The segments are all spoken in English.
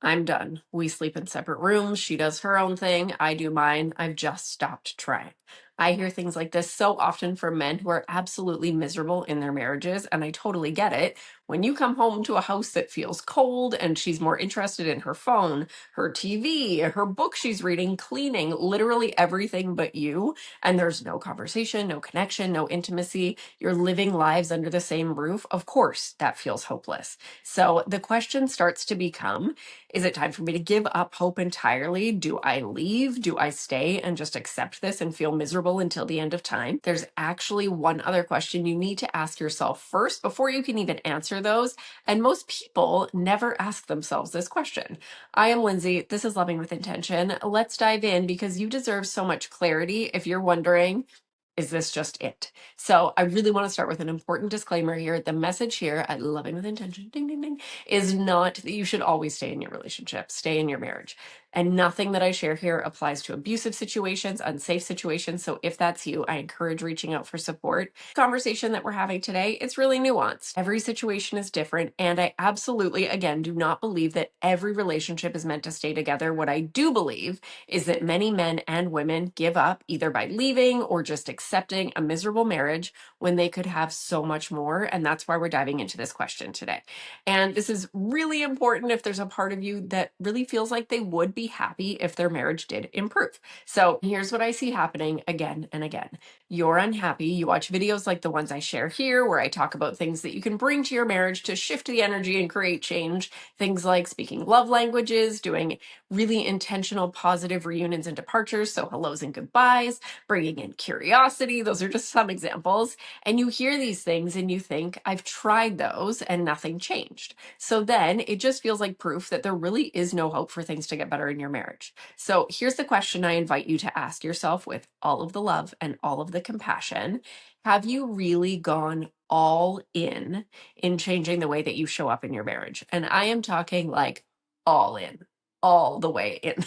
I'm done. We sleep in separate rooms. She does her own thing. I do mine. I've just stopped trying. I hear things like this so often from men who are absolutely miserable in their marriages, and I totally get it. When you come home to a house that feels cold and she's more interested in her phone, her TV, her book she's reading, cleaning, literally everything but you, and there's no conversation, no connection, no intimacy, you're living lives under the same roof, of course that feels hopeless. So the question starts to become, is it time for me to give up hope entirely? Do I leave? Do I stay and just accept this and feel miserable until the end of time? There's actually one other question you need to ask yourself first before you can even answer those. And most people never ask themselves this question. I am Lindsay. This is Loving with Intention. Let's dive in because you deserve so much clarity if you're wondering, is this just it? So I really want to start with an important disclaimer here. The message here at Loving with Intention, ding, ding, ding, is not that you should always stay in your relationship, stay in your marriage. And nothing that I share here applies to abusive situations, unsafe situations. So if that's you, I encourage reaching out for support. The conversation that we're having today, it's really nuanced. Every situation is different. And I absolutely, again, do not believe that every relationship is meant to stay together. What I do believe is that many men and women give up either by leaving or just accepting a miserable marriage when they could have so much more. And that's why we're diving into this question today. And this is really important if there's a part of you that really feels like they would be happy if their marriage did improve. So here's what I see happening again and again. You're unhappy. You watch videos like the ones I share here, where I talk about things that you can bring to your marriage to shift the energy and create change. Things like speaking love languages, doing really intentional positive reunions and departures. So hellos and goodbyes, bringing in curiosity. Those are just some examples. And you hear these things and you think, I've tried those and nothing changed. So then it just feels like proof that there really is no hope for things to get better in your marriage. So here's the question I invite you to ask yourself with all of the love and all of the compassion. Have you really gone all in changing the way that you show up in your marriage? And I am talking like all in, all the way in.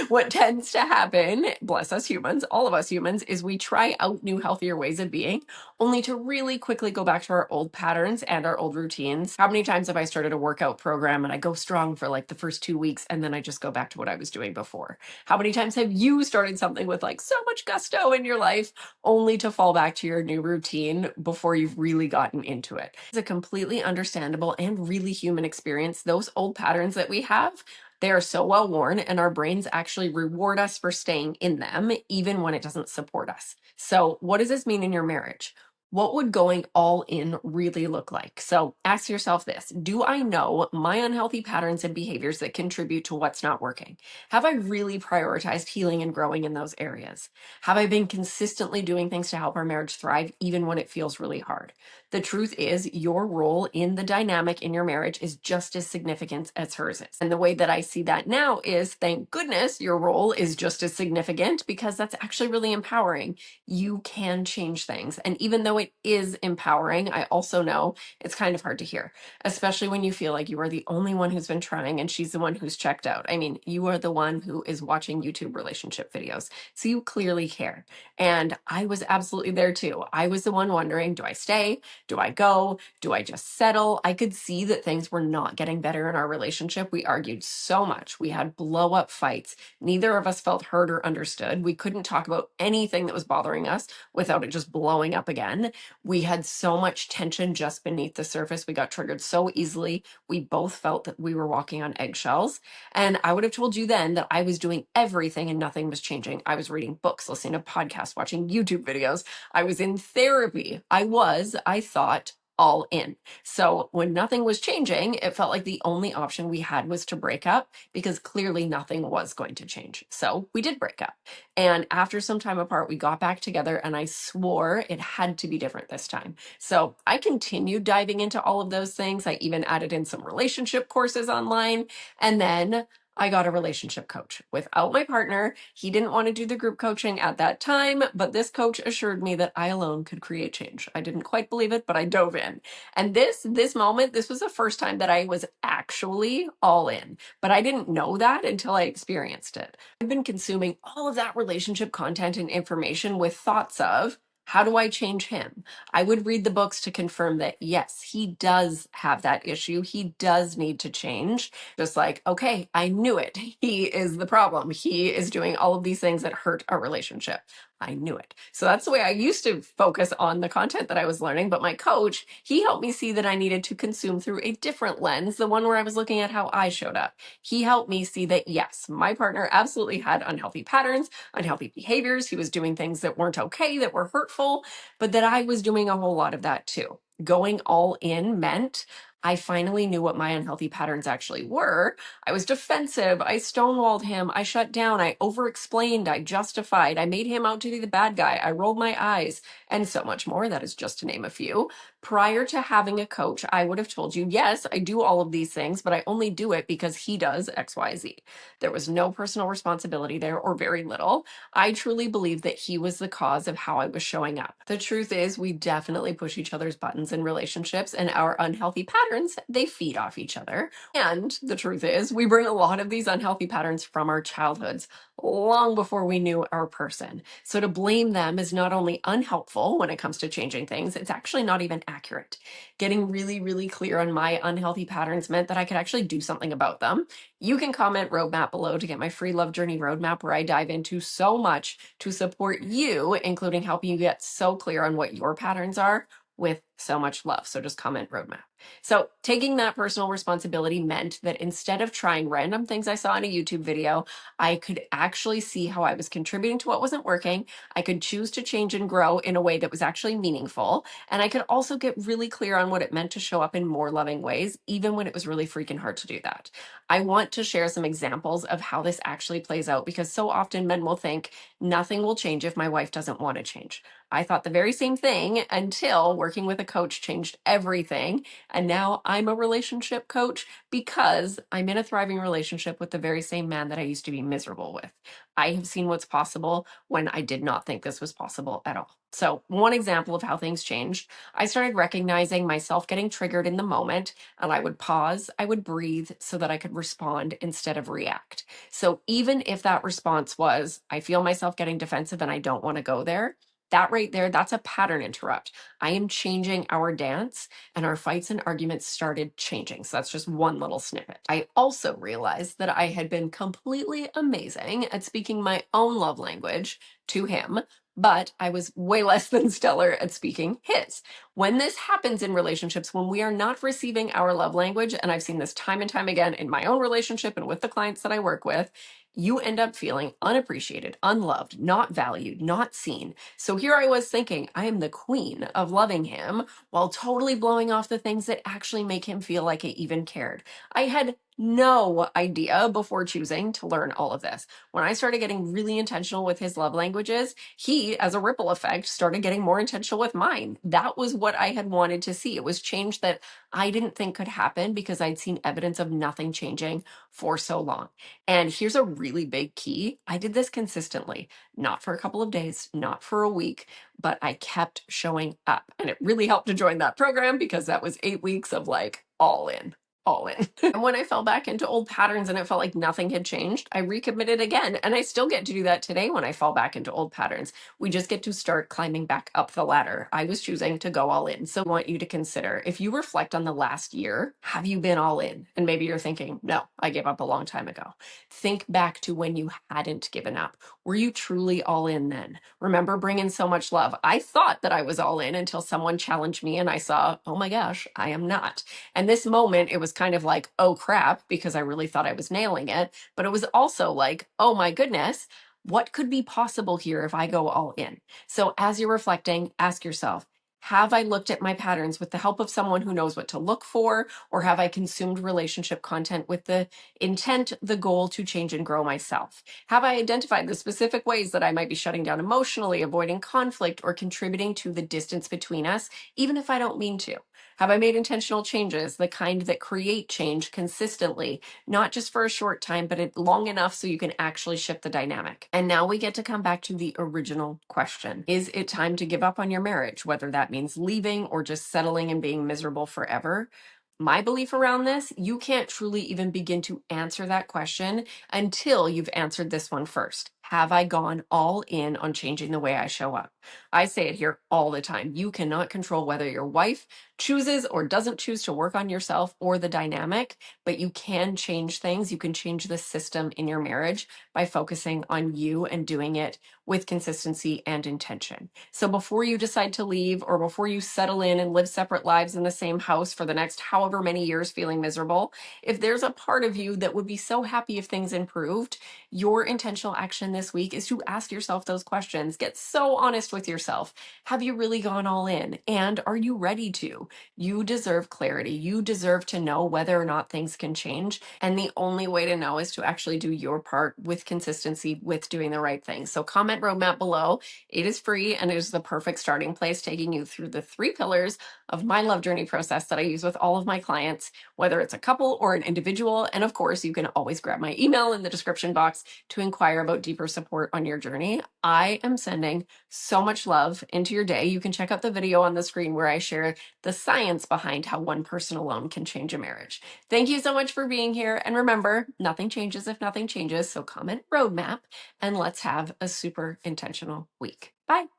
What tends to happen, bless us humans, all of us humans, is we try out new, healthier ways of being, only to really quickly go back to our old patterns and our old routines. How many times have I started a workout program and I go strong for like the first 2 weeks and then I just go back to what I was doing before? How many times have you started something with like so much gusto in your life only to fall back to your new routine before you've really gotten into it? It's a completely understandable and really human experience. Those old patterns that we have, they are so well worn, and our brains actually reward us for staying in them, even when it doesn't support us. So, what does this mean in your marriage? What would going all in really look like? So ask yourself this. Do I know my unhealthy patterns and behaviors that contribute to what's not working? Have I really prioritized healing and growing in those areas? Have I been consistently doing things to help our marriage thrive even when it feels really hard? The truth is, your role in the dynamic in your marriage is just as significant as hers is. And the way that I see that now is, thank goodness your role is just as significant, because that's actually really empowering. You can change things. And even though it is empowering, I also know it's kind of hard to hear, especially when you feel like you are the only one who's been trying and she's the one who's checked out. I mean, you are the one who is watching YouTube relationship videos, so you clearly care. And I was absolutely there too. I was the one wondering, do I stay? Do I go? Do I just settle? I could see that things were not getting better in our relationship. We argued so much. We had blow up fights. Neither of us felt heard or understood. We couldn't talk about anything that was bothering us without it just blowing up again. We had so much tension just beneath the surface. We got triggered so easily. We both felt that we were walking on eggshells. And I would have told you then that I was doing everything and nothing was changing. I was reading books, listening to podcasts, watching YouTube videos. I was in therapy. I thought, all in. So when nothing was changing, it felt like the only option we had was to break up, because clearly nothing was going to change. So we did break up. And after some time apart, we got back together and I swore it had to be different this time. So I continued diving into all of those things. I even added in some relationship courses online. And then I got a relationship coach without my partner. He didn't want to do the group coaching at that time, but this coach assured me that I alone could create change. I didn't quite believe it, but I dove in. And this moment, this was the first time that I was actually all in, but I didn't know that until I experienced it. I've been consuming all of that relationship content and information with thoughts of, How do I change him? I would read the books to confirm that, yes, he does have that issue. He does need to change. Just like, okay, I knew it. He is the problem. He is doing all of these things that hurt our relationship. I knew it. So that's the way I used to focus on the content that I was learning. But my coach, he helped me see that I needed to consume through a different lens, the one where I was looking at how I showed up. He helped me see that, yes, my partner absolutely had unhealthy patterns, unhealthy behaviors. He was doing things that weren't okay, that were hurtful, but that I was doing a whole lot of that too. Going all in meant I finally knew what my unhealthy patterns actually were. I was defensive. I stonewalled him. I shut down. I over-explained. I justified. I made him out to be the bad guy. I rolled my eyes, and so much more. That is just to name a few. Prior to having a coach, I would have told you, yes, I do all of these things, but I only do it because he does X, Y, Z. There was no personal responsibility there, or very little. I truly believe that he was the cause of how I was showing up. The truth is, we definitely push each other's buttons in relationships, and our unhealthy patterns, they feed off each other. And the truth is, we bring a lot of these unhealthy patterns from our childhoods, long before we knew our person. So to blame them is not only unhelpful when it comes to changing things, it's actually not even accurate. Getting really, really clear on my unhealthy patterns meant that I could actually do something about them. You can comment roadmap below to get my free love journey roadmap, where I dive into so much to support you, including helping you get so clear on what your patterns are with so much love. So just comment roadmap. So taking that personal responsibility meant that instead of trying random things I saw in a YouTube video, I could actually see how I was contributing to what wasn't working. I could choose to change and grow in a way that was actually meaningful. And I could also get really clear on what it meant to show up in more loving ways, even when it was really freaking hard to do that. I want to share some examples of how this actually plays out, because so often men will think nothing will change if my wife doesn't want to change. I thought the very same thing until working with a coach changed everything. And now I'm a relationship coach because I'm in a thriving relationship with the very same man that I used to be miserable with. I have seen what's possible when I did not think this was possible at all. So, one example of how things changed, I started recognizing myself getting triggered in the moment, and I would pause, I would breathe so that I could respond instead of react. So, even if that response was, I feel myself getting defensive and I don't want to go there, that right there, that's a pattern interrupt. I am changing our dance, and our fights and arguments started changing. So that's just one little snippet. I also realized that I had been completely amazing at speaking my own love language to him, but I was way less than stellar at speaking his. When this happens in relationships, when we are not receiving our love language, and I've seen this time and time again in my own relationship and with the clients that I work with, you end up feeling unappreciated, unloved, not valued, not seen. So here I was thinking, I am the queen of loving him, while totally blowing off the things that actually make him feel like I even cared. I had no idea before choosing to learn all of this. When I started getting really intentional with his love languages, he, as a ripple effect, started getting more intentional with mine. That was what I had wanted to see. It was change that I didn't think could happen because I'd seen evidence of nothing changing for so long. And here's a really big key. I did this consistently, not for a couple of days, not for a week, but I kept showing up. And it really helped to join that program, because that was 8 weeks of like all in. All in. And when I fell back into old patterns and it felt like nothing had changed, I recommitted again. And I still get to do that today when I fall back into old patterns. We just get to start climbing back up the ladder. I was choosing to go all in. So I want you to consider, if you reflect on the last year, have you been all in? And maybe you're thinking, no, I gave up a long time ago. Think back to when you hadn't given up. Were you truly all in then? Remember bringing so much love? I thought that I was all in until someone challenged me and I saw, oh my gosh, I am not. And this moment, it was kind of like, oh crap, because I really thought I was nailing it. But it was also like, oh my goodness, what could be possible here if I go all in? So as you're reflecting, ask yourself, have I looked at my patterns with the help of someone who knows what to look for? Or have I consumed relationship content with the intent, the goal to change and grow myself? Have I identified the specific ways that I might be shutting down emotionally, avoiding conflict, or contributing to the distance between us, even if I don't mean to? Have I made intentional changes, the kind that create change consistently, not just for a short time, but long enough so you can actually shift the dynamic? And now we get to come back to the original question. Is it time to give up on your marriage, whether that means leaving or just settling and being miserable forever? My belief around this, you can't truly even begin to answer that question until you've answered this one first. Have I gone all in on changing the way I show up? I say it here all the time. You cannot control whether your wife chooses or doesn't choose to work on yourself or the dynamic, but you can change things. You can change the system in your marriage by focusing on you and doing it with consistency and intention. So before you decide to leave or before you settle in and live separate lives in the same house for the next however many years feeling miserable, if there's a part of you that would be so happy if things improved, your intentional action this week is to ask yourself those questions. Get so honest with yourself. Have you really gone all in? And are you ready to? You deserve clarity. You deserve to know whether or not things can change. And the only way to know is to actually do your part with consistency, with doing the right thing. So comment roadmap below. It is free and it is the perfect starting place, taking you through the 3 pillars of my love journey process that I use with all of my clients, whether it's a couple or an individual. And of course, you can always grab my email in the description box to inquire about deeper support on your journey. I am sending so much love into your day. You can check out the video on the screen where I share the science behind how one person alone can change a marriage. Thank you so much for being here. And remember, nothing changes if nothing changes. So comment roadmap and let's have a super intentional week. Bye.